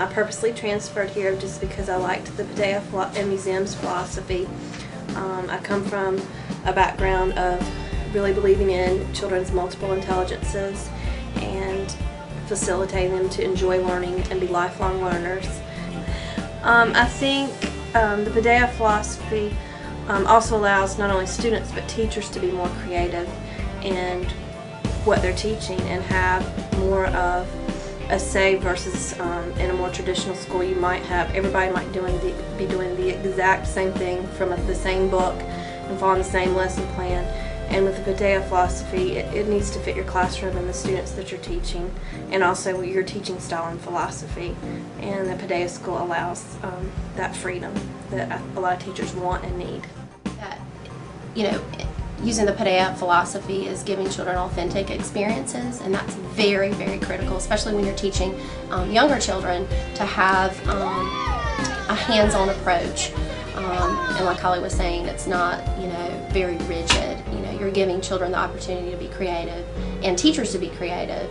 I purposely transferred here just because I liked the Paideia and Museum's philosophy. I come from a background of really believing in children's multiple intelligences and facilitating them to enjoy learning and be lifelong learners. I think the Paideia philosophy also allows not only students but teachers to be more creative in what they're teaching and have more of a say versus in a more traditional school you might have everybody might be doing the exact same thing from the same book and following the same lesson plan. And with the Paideia philosophy, it needs to fit your classroom and the students that you're teaching, and also your teaching style and philosophy. And the Paideia school allows that freedom that a lot of teachers want and need. Using the Paideia philosophy is giving children authentic experiences, and that's very, very critical, especially when you're teaching younger children to have a hands-on approach. And like Holly was saying, it's not very rigid. You're giving children the opportunity to be creative and teachers to be creative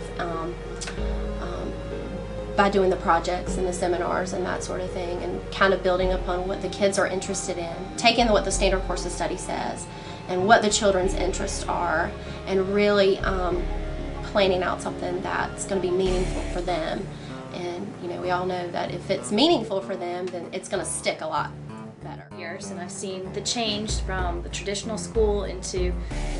by doing the projects and the seminars and that sort of thing, and kind of building upon what the kids are interested in, taking what the standard course of study says and what the children's interests are, and really planning out something that's going to be meaningful for them. And we all know that if it's meaningful for them, then it's going to stick a lot better. And I've seen the change from the traditional school into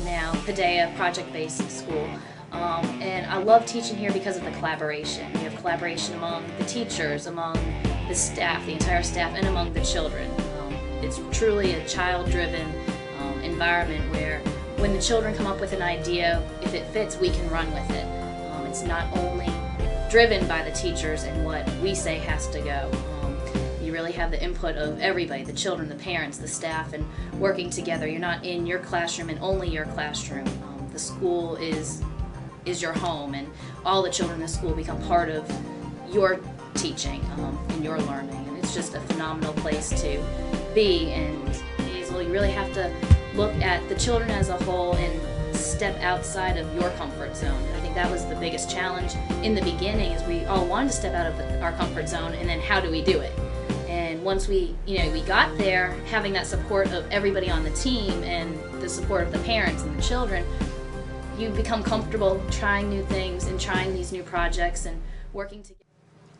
now Paideia project-based school. And I love teaching here because of the collaboration. We have collaboration among the teachers, among the staff, the entire staff, and among the children. It's truly a child-driven environment where when the children come up with an idea, if it fits, we can run with it. It's not only driven by the teachers and what we say has to go. You really have the input of everybody, the children, the parents, the staff, and working together. You're not in your classroom and only your classroom. The school is your home, and all the children in the school become part of your teaching and your learning. And it's just a phenomenal place to be. And Hazel, you really have to look at the children as a whole and step outside of your comfort zone. I think that was the biggest challenge in the beginning, is we all wanted to step out of our comfort zone, and then how do we do it? And once we got there, having that support of everybody on the team and the support of the parents and the children, you become comfortable trying new things and trying these new projects and working together.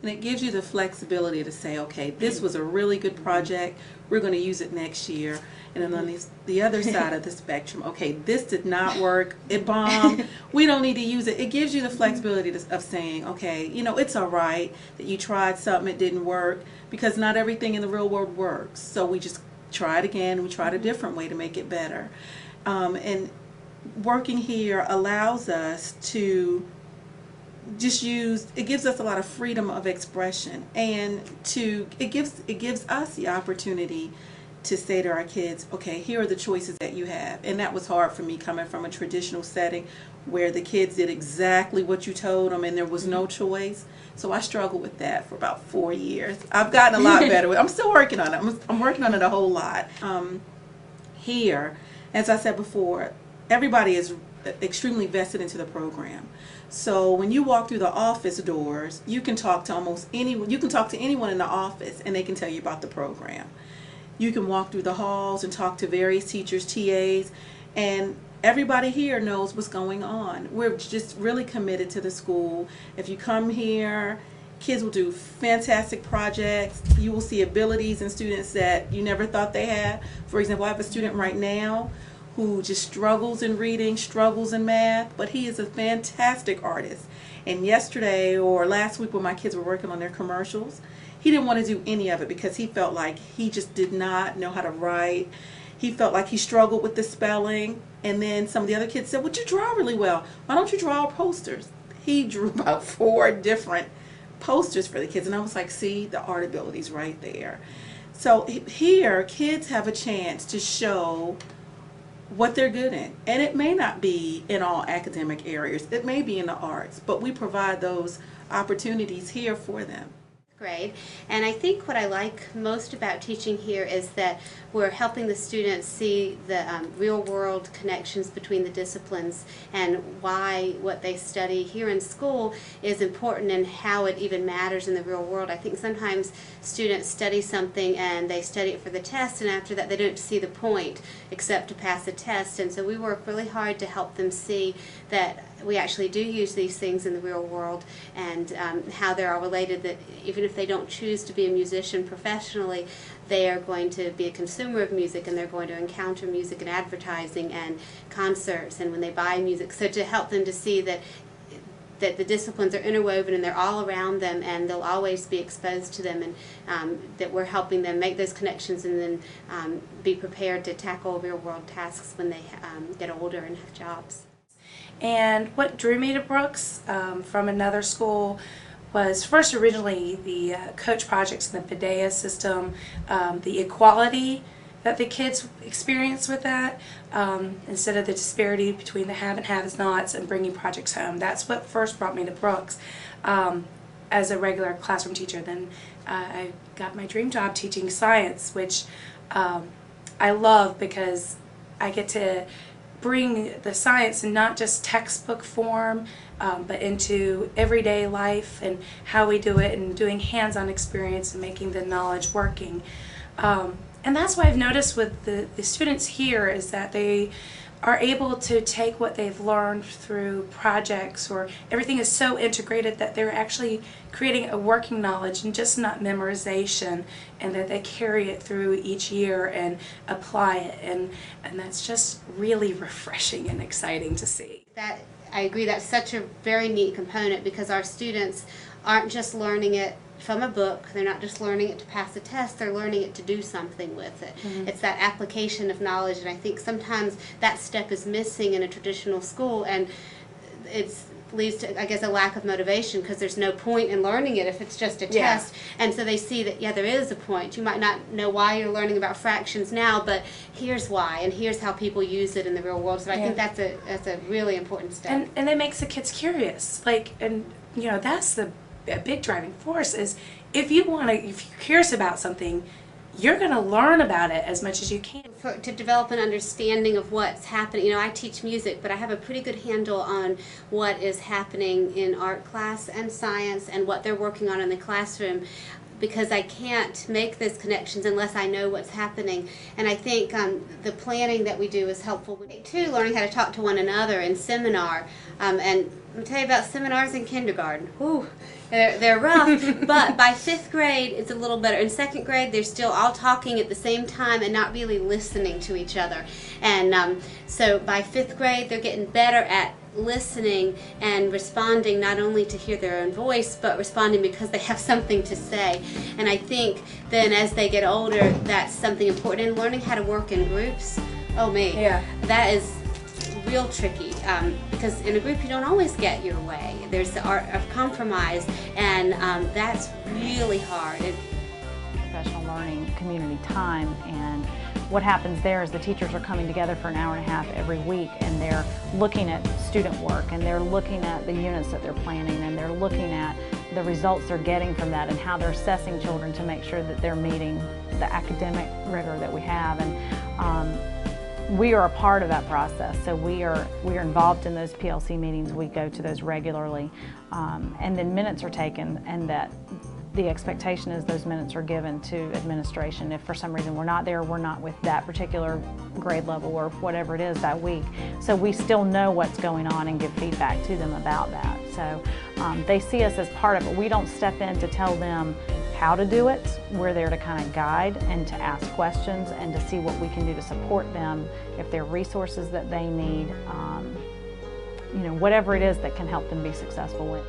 And it gives you the flexibility to say, okay, this was a really good project, we're going to use it next year. And then on the other side of the spectrum, okay, this did not work, it bombed, we don't need to use it. It gives you the flexibility of saying, okay, it's all right that you tried something, it didn't work, because not everything in the real world works. So we just try it again, we tried a different way to make it better. And working here allows us to just it gives us a lot of freedom of expression, and it gives us the opportunity to say to our kids, okay, here are the choices that you have. And that was hard for me, coming from a traditional setting where the kids did exactly what you told them and there was no choice. So I struggled with that for about 4 years. I've gotten a lot better with it. I'm still working on it. I'm working on it a whole lot. Here, as I said before, everybody is extremely vested into the program. So when you walk through the office doors, you can talk to anyone in the office and they can tell you about the program. You can walk through the halls and talk to various teachers, TAs, and everybody here knows what's going on. We're just really committed to the school. If you come here, kids will do fantastic projects. You will see abilities in students that you never thought they had. For example, I have a student right now who just struggles in reading, struggles in math, but he is a fantastic artist. And yesterday or last week when my kids were working on their commercials, he didn't want to do any of it because he felt like he just did not know how to write. He felt like he struggled with the spelling. And then some of the other kids said, well, you draw really well. Why don't you draw posters? He drew about 4 different posters for the kids. And I was like, see, the art ability's right there. So here, kids have a chance to show what they're good in. And it may not be in all academic areas. It may be in the arts. But we provide those opportunities here for them. grade. And I think what I like most about teaching here is that we're helping the students see the real-world connections between the disciplines and why what they study here in school is important and how it even matters in the real world. I think sometimes students study something and they study it for the test, and after that they don't see the point except to pass the test. And so we work really hard to help them see that we actually do use these things in the real world, and how they're all related, that even if they don't choose to be a musician professionally, they are going to be a consumer of music, and they're going to encounter music in advertising and concerts and when they buy music. So to help them to see that the disciplines are interwoven and they're all around them and they'll always be exposed to them, and that we're helping them make those connections and then be prepared to tackle real world tasks when they get older and have jobs. And what drew me to Brooks from another school was first originally the coach projects in the Paideia system, the equality that the kids experience with that, instead of the disparity between the have and have-nots, and bringing projects home. That's what first brought me to Brooks as a regular classroom teacher. Then I got my dream job teaching science, which I love because I get to bring the science in not just textbook form, but into everyday life and how we do it, and doing hands-on experience and making the knowledge working. And that's what I've noticed with the students here, is that they are able to take what they've learned through projects, or everything is so integrated that they're actually creating a working knowledge and just not memorization, and that they carry it through each year and apply it, and that's just really refreshing and exciting to see. That, I agree, that's such a very neat component, because our students aren't just learning it from a book, they're not just learning it to pass a test, they're learning it to do something with it. Mm-hmm. It's that application of knowledge, and I think sometimes that step is missing in a traditional school, and it leads to, I guess, a lack of motivation, because there's no point in learning it if it's just a test. And so they see that, yeah, there is a point. You might not know why you're learning about fractions now, but here's why, and here's how people use it in the real world. So I think that's a really important step. And it makes the kids curious. And you know, that's a big driving force, is if you're curious about something, you're going to learn about it as much as you can. To develop an understanding of what's happening, you know, I teach music, but I have a pretty good handle on what is happening in art class and science and what they're working on in the classroom, because I can't make those connections unless I know what's happening. And I think the planning that we do is helpful too, learning how to talk to one another in seminar. And let me tell you about seminars in kindergarten. Whew, they're rough, but by 5th grade it's a little better. In 2nd grade they're still all talking at the same time and not really listening to each other. And so by 5th grade they're getting better at listening and responding, not only to hear their own voice, but responding because they have something to say. And I think then as they get older, that's something important. And learning how to work in groups, oh me, that is real tricky, because in a group you don't always get your way. There's the art of compromise, and that's really hard. Professional learning community time, and what happens there is the teachers are coming together for an hour and a half every week, and they're looking at student work, and they're looking at the units that they're planning, and they're looking at the results they're getting from that, and how they're assessing children to make sure that they're meeting the academic rigor that we have. And we are a part of that process, so we are involved in those PLC meetings. We go to those regularly, and then minutes are taken, and that the expectation is those minutes are given to administration. If for some reason we're not there, we're not with that particular grade level or whatever it is that week. So we still know what's going on and give feedback to them about that. So they see us as part of it. We don't step in to tell them how to do it. We're there to kind of guide and to ask questions and to see what we can do to support them, if there are resources that they need, you know, whatever it is that can help them be successful with.